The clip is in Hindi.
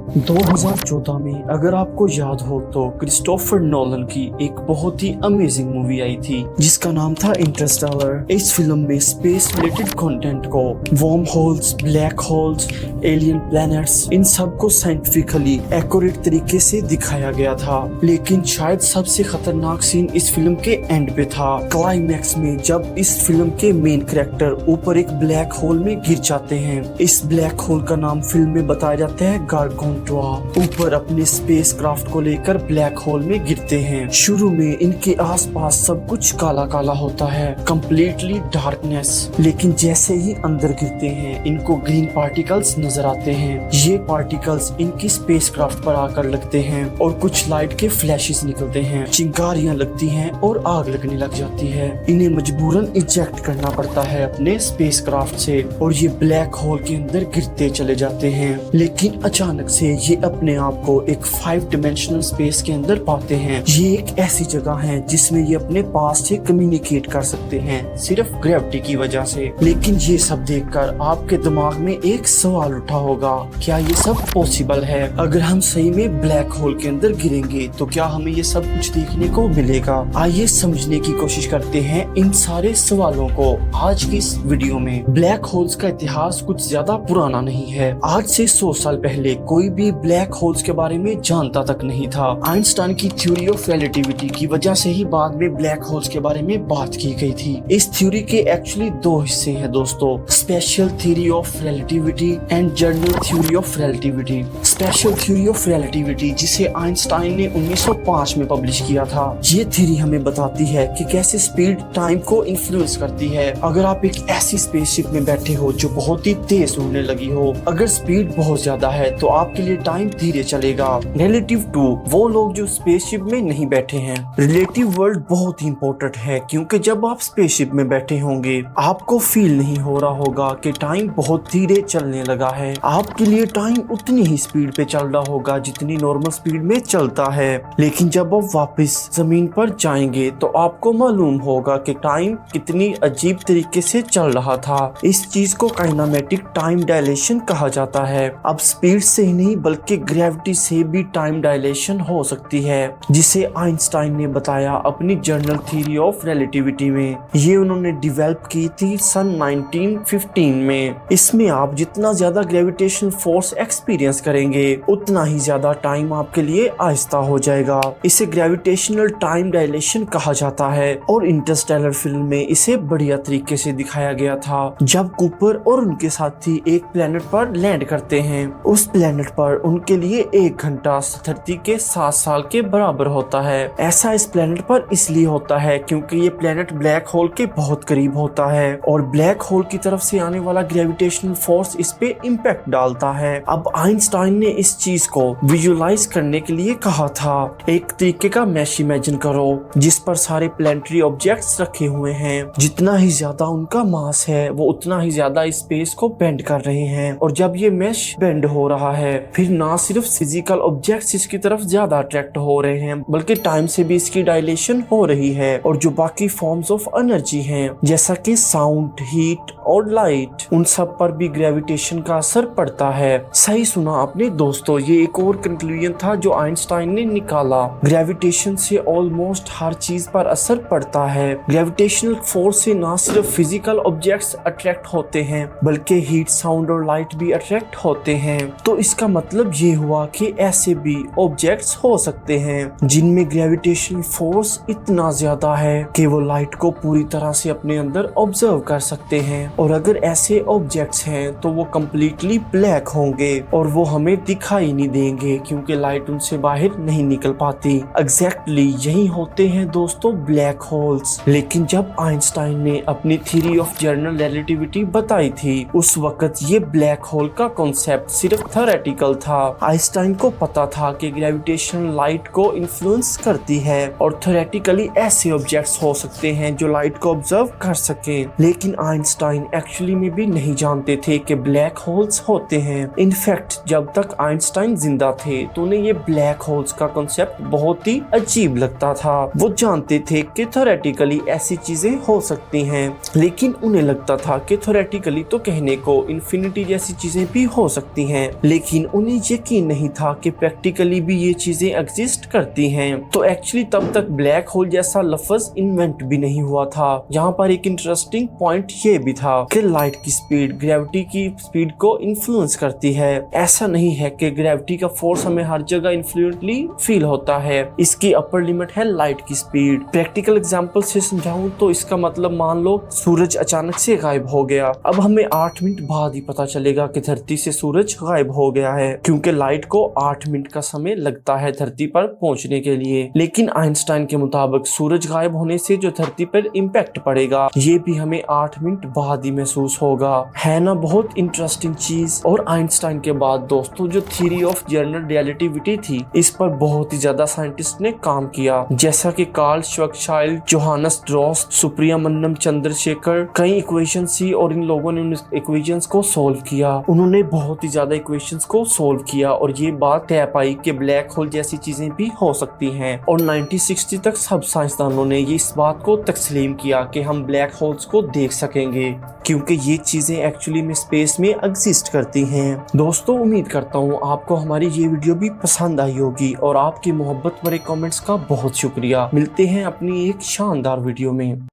2014 में अगर आपको याद हो तो क्रिस्टोफर नोलन की एक बहुत ही अमेजिंग मूवी आई थी जिसका नाम था इंटरस्टेलर। इस फिल्म में स्पेस रिलेटेड कंटेंट को, worm holes, black holes, alien planets, इन सब को साइंटिफिकली एक्यूरेट तरीके से दिखाया गया था। लेकिन शायद सबसे खतरनाक सीन इस फिल्म के एंड पे था, क्लाइमैक्स में, जब इस फिल्म के मेन कैरेक्टर ऊपर एक ब्लैक होल में गिर जाते हैं। इस ब्लैक होल का नाम फिल्म में बताया जाता है गारगोंटुआ। ऊपर अपने स्पेस क्राफ्ट को लेकर ब्लैक होल में गिरते हैं। शुरू में इनके आसपास सब कुछ काला काला होता है, कंप्लीटली डार्कनेस। लेकिन जैसे ही अंदर गिरते हैं इनको ग्रीन पार्टिकल्स नजर आते हैं। ये पार्टिकल्स इनकी स्पेस क्राफ्ट पर आकर लगते हैं और कुछ लाइट के फ्लैशेस निकलते हैं, चिंगारियां लगती हैं और आग लगने लग जाती है। इन्हें मजबूरन इजेक्ट करना पड़ता है अपने स्पेस क्राफ्ट से और ये ब्लैक होल के अंदर गिरते चले जाते हैं। लेकिन अचानक से ये अपने आप को एक 5 डायमेंशनल स्पेस के अंदर पाते हैं। ये एक ऐसी जगह है जिसमें ये अपने पास से कम्युनिकेट कर सकते हैं सिर्फ ग्रेविटी की वजह से। लेकिन ये सब देखकर आपके दिमाग में एक सवाल उठा होगा, क्या ये सब पॉसिबल है? अगर हम सही में ब्लैक होल के अंदर गिरेंगे तो क्या हमें ये सब कुछ देखने को मिलेगा? आइए समझने की कोशिश करते हैं इन सारे सवालों को आज की इस वीडियो में। ब्लैक होल्स का इतिहास कुछ ज्यादा पुराना नहीं है। आज से 100 साल पहले कोई भी ब्लैक होल्स के बारे में जानता तक नहीं था। आइंस्टाइन की थ्योरी ऑफ रिलेटिविटी की वजह से ही बाद में ब्लैक होल्स के बारे में बात की गई थी। इस थ्योरी के एक्चुअली 2 हिस्से हैं दोस्तों, special theory of relativity and general theory of relativity. Special theory of relativity जिसे आइंस्टाइन ने 1905 में पब्लिश किया था, ये थ्योरी हमें बताती है कि कैसे स्पीड टाइम को इन्फ्लुएंस करती है। अगर आप एक ऐसी स्पेसशिप में बैठे हो जो बहुत ही तेज उड़ने लगी हो, अगर स्पीड बहुत ज्यादा है तो आपके लिए टाइम धीरे चलेगा। रिलेटिव टू वो लोग जो स्पेसशिप में नहीं बैठे हैं। रिलेटिव वर्ड बहुत ही इंपॉर्टेंट है क्योंकि जब आप स्पेसशिप में बैठे होंगे आपको फील नहीं हो रहा होगा कि टाइम बहुत धीरे चलने लगा है। आपके लिए टाइम उतनी ही स्पीड पे चल रहा होगा जितनी नॉर्मल स्पीड में चलता है। लेकिन जब आप वापस जमीन पर जाएंगे तो आपको मालूम होगा कि टाइम कितनी अजीब तरीके से चल रहा था। इस चीज को काइनेमेटिक टाइम डायलेशन कहा जाता है। अब स्पीड से ही नहीं बल्कि ग्रेविटी से भी टाइम डायलेशन हो सकती है, जिसे आइंस्टाइन ने बताया अपनी जनरल थ्योरी ऑफ रिलेटिविटी में। ये उन्होंने डेवलप की थी सन 1915 में। इसमें आप जितना ज्यादा ग्रेविटेशनल फोर्स एक्सपीरियंस करेंगे उतना ही ज्यादा टाइम आपके लिए आहिस्ता हो जाएगा। इसे ग्रेविटेशनल टाइम डायलेशन कहा जाता है और इंटरस्टेलर फिल्म में इसे बढ़िया तरीके से दिखाया गया था। जब कूपर और उनके साथी एक प्लेनेट पर लैंड करते हैं, उस प्लेनेट पर उनके लिए 1 घंटा धरती के 7 साल के बराबर होता है। ऐसा इस प्लेनेट पर इसलिए होता है क्योंकि ये प्लेनेट ब्लैक होल के बहुत करीब होता है और ब्लैक होल की तरफ से आने वाला ग्रेविटेशनल फोर्स इस पे इम्पैक्ट डालता है। अब आइंस्टाइन ने इस चीज को विजुअलाइज करने के लिए कहा था, एक तरीके का मैश इमेजिन करो जिस पर सारे प्लैनेटरी ऑब्जेक्ट्स रखे हुए हैं। जितना ही ज्यादा उनका मास है वो उतना ही ज्यादा स्पेस को बेंड कर रहे हैं और जब ये मैश बेंड हो रहा है फिर ना सिर्फ फिजिकल ऑब्जेक्ट्स इसकी तरफ ज्यादा अट्रैक्ट हो रहे हैं बल्कि टाइम से भी इसकी डायलेशन हो रही है और जो बाकी फॉर्म्स ऑफ एनर्जी हैं जैसा कि साउंड, हीट और लाइट, उन सब पर भी ग्रेविटेशन का असर पड़ता है। सही सुना आपने दोस्तों, ये एक और कंक्लूजन था जो आइंस्टाइन ने निकाला। ग्रेविटेशन से ऑलमोस्ट हर चीज पर असर पड़ता है। ग्रेविटेशनल फोर्स से ना सिर्फ फिजिकल ऑब्जेक्ट्स अट्रैक्ट होते हैं बल्कि हीट, साउंड और लाइट भी अट्रैक्ट होते हैं। तो इसका मतलब ये हुआ कि ऐसे भी ऑब्जेक्ट्स हो सकते हैं जिनमें ग्रेविटेशनल फोर्स इतना ज्यादा है कि वो लाइट को पूरी तरह से अपने अंदर ऑब्जर्व कर सकते हैं। और अगर ऐसे ऑब्जेक्ट्स हैं तो वो कम्प्लीटली ब्लैक होंगे और वो हमें दिखाई नहीं देंगे क्योंकि लाइट उनसे बाहर नहीं निकल पाती। एग्जैक्टली यही होते हैं दोस्तों ब्लैक होल्स। लेकिन जब आइंस्टाइन ने अपनी थ्योरी ऑफ जनरल रिलेटिविटी बताई थी उस वक्त ये ब्लैक होल का कॉन्सेप्ट सिर्फ थ्योरेटिकल था। आइंस्टाइन को पता था कि ग्रेविटेशन लाइट को इन्फ्लुएंस करती है और थ्योरेटिकली ऐसे ऑब्जेक्ट्स हो सकते हैं जो लाइट को ऑब्जर्व कर सकें। लेकिन आइंस्टाइन एक्चुअली में भी नहीं जानते थे कि ब्लैक होल्स होते हैं। इनफैक्ट जब तक आइंस्टाइन जिंदा थे तो उन्हें ये ब्लैक होल्स का कॉन्सेप्ट बहुत ही अजीब लगता था। वो जानते थे कि थ्योरेटिकली ऐसी चीजें हो सकती हैं लेकिन उन्हें लगता था कि थ्योरेटिकली तो कहने को इन्फिनिटी जैसी चीजें भी हो सकती हैं। लेकिन उन्हें यकीन नहीं था कि प्रैक्टिकली भी ये चीजें एग्जिस्ट करती हैं। तो एक्चुअली तब तक ब्लैक होल जैसा लफ्ज इन्वेंट भी नहीं हुआ था। यहाँ पर एक इंटरेस्टिंग पॉइंट ये भी था कि लाइट की स्पीड ग्रेविटी की स्पीड को इन्फ्लुएंस करती है। ऐसा नहीं है कि ग्रेविटी का फोर्स हमें हर जगह इन्फ्लुएंटली फील होता है। इसकी अपर लिमिट है लाइट की स्पीड। प्रैक्टिकल एग्जांपल से समझाऊं तो इसका मतलब मान लो सूरज अचानक से गायब हो गया। अब हमें 8 मिनट बाद ही पता चलेगा कि धरती से सूरज गायब हो गया है, क्योंकि लाइट को 8 मिनट का समय लगता है धरती पर पहुंचने के लिए। लेकिन आइंस्टाइन के मुताबिक सूरज गायब होने से जो धरती पर इम्पैक्ट पड़ेगा ये भी हमें 8 मिनट बाद ही महसूस होगा। है ना बहुत इंटरेस्टिंग चीज। और आइंस्टाइन के बाद दोस्तों जो थ्योरी ऑफ जनरल रिलेटिविटी थी, इस पर बहुत ही ज्यादा साइंटिस्ट ने काम किया, जैसा कि कार्ल श्वार्ज़शाइल्ड, जोहानस ड्रॉस, सुब्रमण्यम चंद्रशेखर। कई इक्वेशन थी और इन लोगों ने उन इक्वेशंस को सोल्व किया। उन्होंने बहुत ही ज्यादा इक्वेशंस को सोल्व किया और ये बात तय पाई कि ब्लैक होल जैसी चीजें भी हो सकती हैं। और 1960 तक सब साइंसदानों ने ये इस बात को तस्लीम किया कि हम ब्लैक होल्स को देख सकेंगे, क्योंकि ये चीजें एक्चुअली में स्पेस में एग्जिस्ट करती हैं। दोस्तों उम्मीद करता हूँ आपको हमारी ये वीडियो भी पसंद आई होगी और आपकी मोहब्बत भरे कमेंट्स का बहुत शुक्रिया। मिलते हैं अपनी एक शानदार वीडियो में।